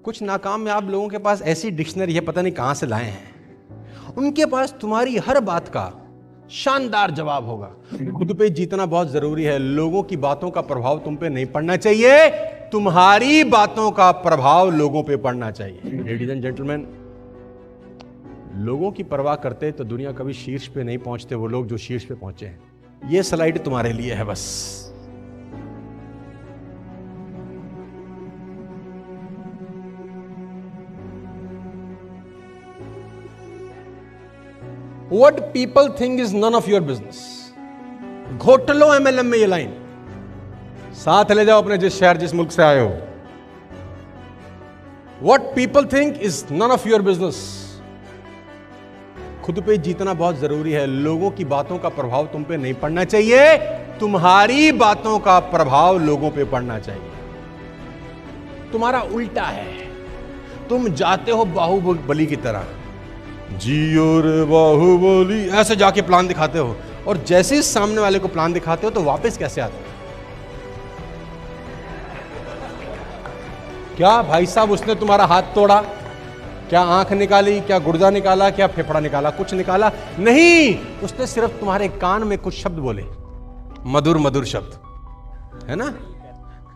कुछ नाकामयाब लोगों के पास ऐसी डिक्शनरी है, पता नहीं कहां से लाए हैं। उनके पास तुम्हारी हर बात का शानदार जवाब होगा। खुद पे जीतना बहुत जरूरी है। लोगों की बातों का प्रभाव तुम पे नहीं पड़ना चाहिए, तुम्हारी बातों का प्रभाव लोगों पे पड़ना चाहिए। लेडीज एंड जेंटलमैन, लोगों की परवाह करते तो दुनिया कभी शीर्ष पे नहीं पहुंचते वो लोग जो शीर्ष पे पहुंचे हैं। ये स्लाइड तुम्हारे लिए है बस। What people think is none of your business। घोटलो MLM में ये लाइन साथ ले जाओ अपने जिस शहर जिस मुल्क से आए हो। What people think is none of your business। खुद पे जीतना बहुत जरूरी है। लोगों की बातों का प्रभाव तुम पे नहीं पड़ना चाहिए, तुम्हारी बातों का प्रभाव लोगों पे पड़ना चाहिए। तुम्हारा उल्टा है, तुम जाते हो बाहुबली की तरह, जियो रे बाहुबली, ऐसे जाके प्लान दिखाते हो, और जैसे ही सामने वाले को प्लान दिखाते हो तो वापस कैसे आते हो? क्या भाई साहब उसने तुम्हारा हाथ तोड़ा? क्या आंख निकाली? क्या गुर्दा निकाला? क्या फेफड़ा निकाला? कुछ निकाला नहीं। उसने सिर्फ तुम्हारे कान में कुछ शब्द बोले, मधुर मधुर शब्द, है ना?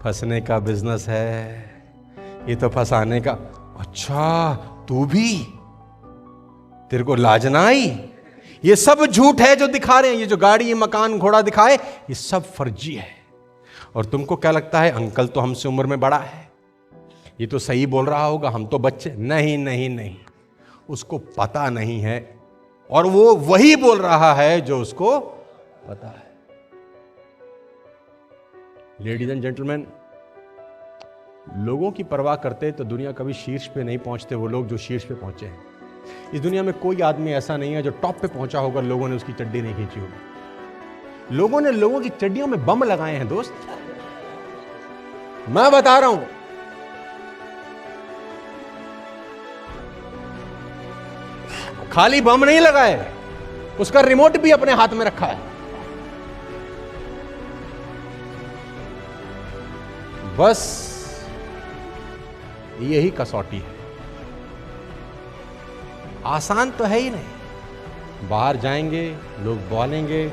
फंसने का बिजनेस है ये तो, फंसाने का। अच्छा तू भी, तेरे को लाज ना आई? ये सब झूठ है जो दिखा रहे हैं। ये जो गाड़ी मकान घोड़ा दिखाए ये सब फर्जी है। और तुमको क्या लगता है अंकल तो हमसे उम्र में बड़ा है, ये तो सही बोल रहा होगा, हम तो बच्चे। नहीं नहीं नहीं, उसको पता नहीं है, और वो वही बोल रहा है जो उसको पता है। लेडीज एंड जेंटलमैन, लोगों की परवाह करते तो दुनिया कभी शीर्ष पे नहीं पहुंचते वो लोग जो शीर्ष पे पहुंचे हैं। इस दुनिया में कोई आदमी ऐसा नहीं है जो टॉप पे पहुंचा होगा लोगों ने उसकी चड्डी नहीं खींची होगी। लोगों ने लोगों की चड्डियों में बम लगाए हैं दोस्त, मैं बता रहा हूं। खाली बम नहीं लगाए, उसका रिमोट भी अपने हाथ में रखा है। बस यही कसौटी है। आसान तो है ही नहीं। बाहर जाएंगे, लोग बोलेंगे,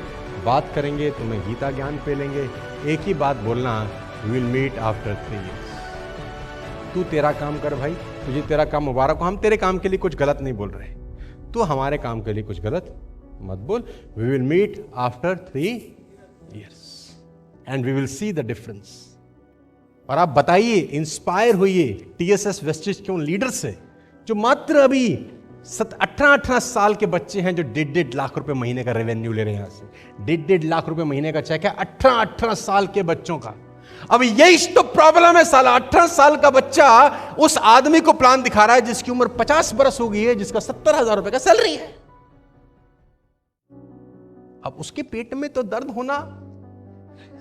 बात करेंगे, तुम्हें गीता ज्ञान पे लेंगे। एक ही बात बोलना, विल मीट आफ्टर 3 years। तू तेरा काम कर भाई, तुझे तेरा काम मुबारक हो। हम तेरे काम के लिए कुछ गलत नहीं बोल रहे, तो हमारे काम के लिए कुछ गलत मत बोल। We will meet after 3 years and we will see the difference. और आप बताइए, इंस्पायर होइए TSS वेस्टेज के उन लीडर से जो मात्र अभी 18 साल के बच्चे हैं, जो 1.5 लाख रुपए महीने का रेवेन्यू ले रहे हैं। यहां से 1.5 लाख रुपए महीने का चेक है 18 साल के बच्चों का। अब यही तो प्रॉब्लम है साला। 18 साल का बच्चा उस आदमी को प्लान दिखा रहा है जिसकी उम्र 50 बरस हो गई है, जिसका 70,000 रुपए का सैलरी है। अब उसके पेट में तो दर्द होना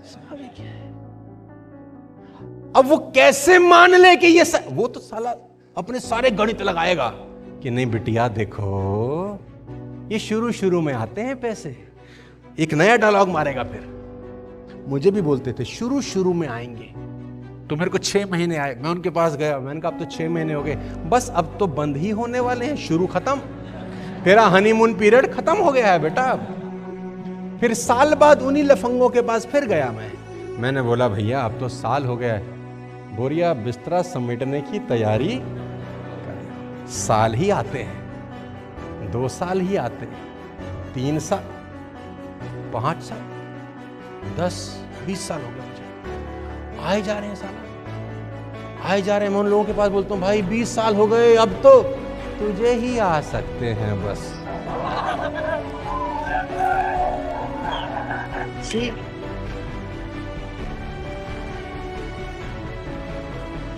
स्वाभाविक है। अब वो कैसे मान ले कि ये वो तो साला अपने सारे गणित लगाएगा कि नहीं बिटिया देखो, ये शुरू शुरू में आते हैं पैसे। एक नया डायलॉग मारेगा। फिर मुझे भी बोलते थे शुरू शुरू में आएंगे, तो मेरे को 6 महीने आए। मैं उनके पास गया, मैंने कहा अब तो 6 महीने हो गए, बस अब तो बंद ही होने वाले हैं, शुरू खत्म। तेरा हनीमून पीरियड खत्म हो गया है बेटा। फिर साल बाद उन्हीं लफंगों के पास फिर गया मैंने बोला भैया अब तो साल हो गया है, बोरिया बिस्तरा समेटने की तैयारी। साल ही आते हैं, 2 साल ही आते हैं, 3 साल, 5 साल, 10-20 साल हो गए, आए जा रहे हैं साला, आए जा रहे हैं। मैं उन लोगों के पास बोलता हूँ भाई 20 साल हो गए, अब तो तुझे ही आ सकते हैं बस।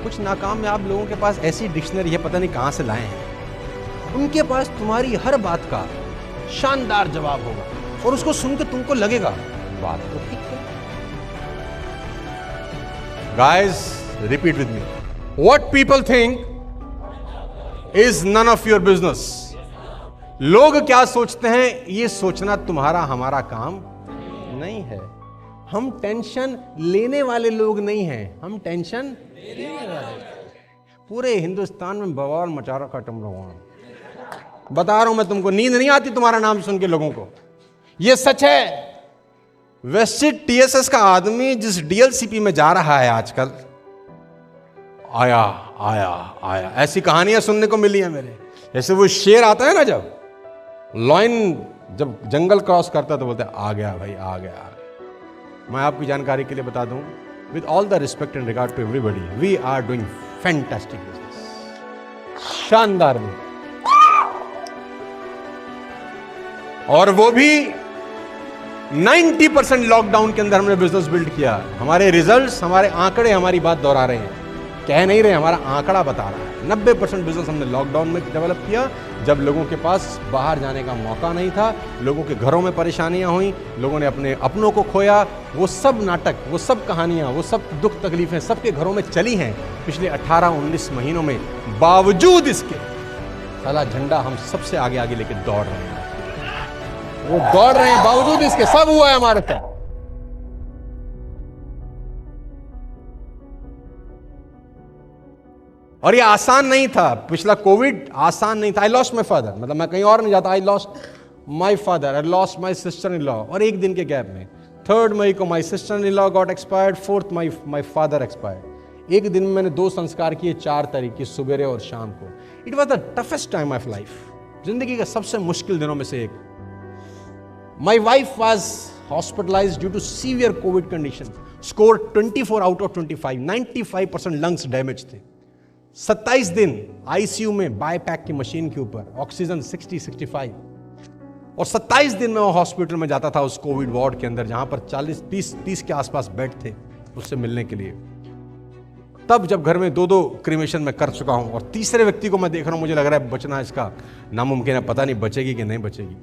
कुछ नाकामयाब लोगों के पास ऐसी डिक्शनरी है, पता नहीं कहां से लाए हैं। उनके पास तुम्हारी हर बात का शानदार जवाब होगा, और उसको सुनकर तुमको लगेगा बात तो ठीक है। Guys repeat with me, what people think is none of your business. लोग क्या सोचते हैं ये सोचना तुम्हारा हमारा काम नहीं है। हम टेंशन लेने वाले लोग नहीं हैं, हम टेंशन लेने वाले। पूरे हिंदुस्तान में बवाल मचा रखा तुम लोगों ने। बता रहा हूं मैं तुमको, नींद नहीं आती तुम्हारा नाम सुन के लोगों को। ये सच है। वेस्टेड टीएसएस का आदमी जिस डीएलसीपी में जा रहा है आजकल, आया आया आया, ऐसी कहानियां सुनने को मिली है मेरे। जैसे वो शेर आता है ना, जब लॉयन जब जंगल क्रॉस करता है तो बोलते हैं आ गया भाई, आ गया। मैं आपकी जानकारी के लिए बता दूं, with all the respect and regard to everybody, we are doing fantastic business, शानदार में। और वो भी 90% लॉकडाउन के अंदर हमने बिजनेस बिल्ड किया। हमारे रिजल्ट्स, हमारे आंकड़े हमारी बात दोहरा रहे हैं, कह नहीं रहे, हमारा आंकड़ा बता रहा है। 90% बिजनेस हमने लॉकडाउन में डेवलप किया, जब लोगों के पास बाहर जाने का मौका नहीं था, लोगों के घरों में परेशानियां हुई, लोगों ने अपने अपनों को खोया। वो सब नाटक, वो सब कहानियां, वो सब दुख तकलीफें सबके घरों में चली हैं पिछले 18-19 महीनों में। बावजूद इसके साला झंडा हम सबसे आगे आगे लेके दौड़ रहे हैं। वो दौड़ रहे हैं, बावजूद इसके सब हुआ है हमारे साथ। और ये आसान नहीं था, पिछला कोविड आसान नहीं था। आई लॉस्ट माई फादर, मतलब मैं कहीं और नहीं जाता, I lost my father, I lost my sister in law. और एक दिन के गैप में 3 मई को my sister in law got expired, 4 मई माई फादर एक्सपायर्ड। एक दिन में मैंने 2 संस्कार किए, 4 तारीख की सवेरे और शाम को। It was the toughest time of life, जिंदगी के सबसे मुश्किल दिनों में से एक। My wife was hospitalised due to severe COVID condition, score 24 out of 25, 95% lungs damage थे। 27 दिन आईसीयू में बायपैक की मशीन के ऊपर, ऑक्सीजन 60-65, और 27 दिन में वो हॉस्पिटल में जाता था, उस कोविड वार्ड के अंदर जहां पर 40-30 के आसपास बेड थे उससे मिलने के लिए। तब जब घर में 2-2 क्रीमेशन में कर चुका हूं, और तीसरे व्यक्ति को मैं देख रहा हूं, मुझे लग रहा है बचना इसका नामुमकिन है, पता नहीं बचेगी कि नहीं बचेगी।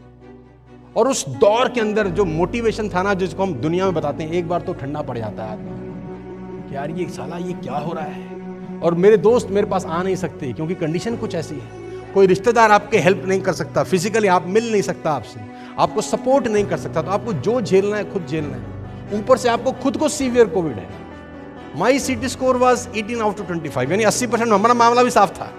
और उस दौर के अंदर जो मोटिवेशन था ना, जिसको हम दुनिया में बताते हैं, एक बार तो ठंडा पड़ जाता है आदमी कि यार ये साला ये क्या हो रहा है। और मेरे दोस्त मेरे पास आ नहीं सकते क्योंकि कंडीशन कुछ ऐसी है। कोई रिश्तेदार आपके हेल्प नहीं कर सकता, फिजिकली आप मिल नहीं सकता आपसे, आपको सपोर्ट नहीं कर सकता, तो आपको जो झेलना है खुद झेलना है। ऊपर से आपको खुद को सीवियर कोविड है। माई सीटी स्कोर वॉज 18 आउट ऑफ 25, यानी 80%। हमारा मामला भी साफ था।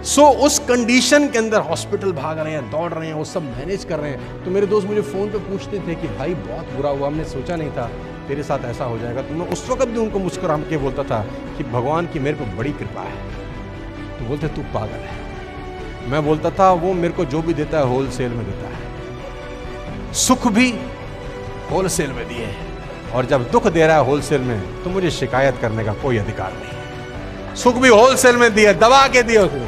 सो उस कंडीशन के अंदर हॉस्पिटल भाग रहे हैं, दौड़ रहे हैं, वो सब मैनेज कर रहे हैं। तो मेरे दोस्त मुझे फोन पे पूछते थे कि भाई बहुत बुरा हुआ, हमने सोचा नहीं था तेरे साथ ऐसा हो जाएगा। तो मैं उस वक्त भी उनको मुस्कुरा के बोलता था कि भगवान की मेरे पे बड़ी कृपा है। तो बोलते तू पागल है। मैं बोलता था वो मेरे को जो भी देता है होलसेल में देता है, सुख भी होलसेल में दिए, और जब दुख दे रहा है होलसेल में तो मुझे शिकायत करने का कोई अधिकार नहीं। सुख भी होलसेल में दिए, दबा के दिए उसको,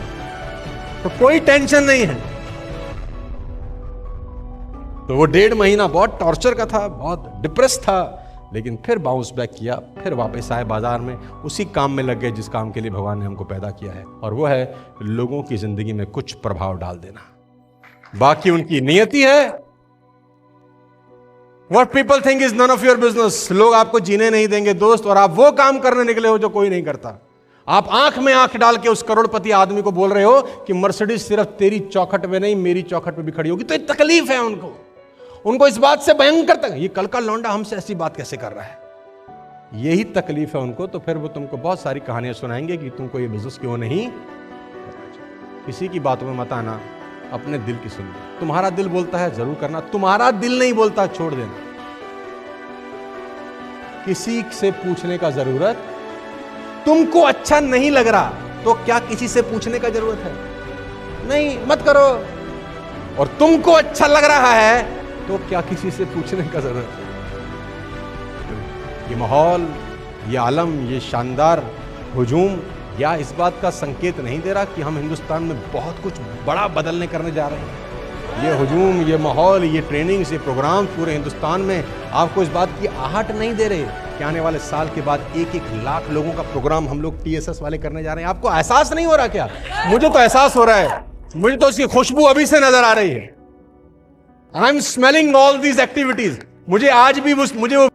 तो कोई टेंशन नहीं है। तो वो 1.5 महीना बहुत टॉर्चर का था, बहुत डिप्रेस था, लेकिन फिर बाउंस बैक किया, फिर वापस आए बाजार में, उसी काम में लग गए जिस काम के लिए भगवान ने हमको पैदा किया है, और वो है लोगों की जिंदगी में कुछ प्रभाव डाल देना। बाकी उनकी नियति है। What people think is none of your business। लोग आपको जीने नहीं देंगे दोस्त, और आप वो काम करने निकले हो जो कोई नहीं करता। आप आंख में आंख डाल के उस करोड़पति आदमी को बोल रहे हो कि मर्सिडीज सिर्फ तेरी चौखट में नहीं मेरी चौखट में भी खड़ी होगी। तो एक तकलीफ है उनको इस बात से भयंकर तक, ये कल का लौंडा हमसे ऐसी बात कैसे कर रहा है, यही तकलीफ है उनको। तो फिर वो तुमको बहुत सारी कहानियां सुनाएंगे कि तुमको ये बिजनेस क्यों नहीं। किसी की बातों में मत आना, अपने दिल की सुन। तुम्हारा दिल बोलता है जरूर करना, तुम्हारा दिल नहीं बोलता छोड़ देना। किसी से पूछने का जरूरत, तुमको अच्छा नहीं लग रहा तो क्या किसी से पूछने का जरूरत है? नहीं, मत करो। और तुमको अच्छा लग रहा है तो क्या किसी से पूछने का जरूरत है? ये माहौल, ये आलम, ये शानदार हुजूम या इस बात का संकेत नहीं दे रहा कि हम हिंदुस्तान में बहुत कुछ बड़ा बदलने करने जा रहे हैं? ये हुजूम, ये माहौल, ये ट्रेनिंग्स, ये प्रोग्राम पूरे हिंदुस्तान में आपको इस बात की आहट नहीं दे रहे कि आने वाले साल के बाद 1-1 लाख लोगों का प्रोग्राम हम लोग टीएसएस वाले करने जा रहे हैं? आपको एहसास नहीं हो रहा क्या? मुझे तो एहसास हो रहा है, मुझे तो उसकी खुशबू अभी से नजर आ रही है। I am smelling all these activities. मुझे आज भी मुझे वो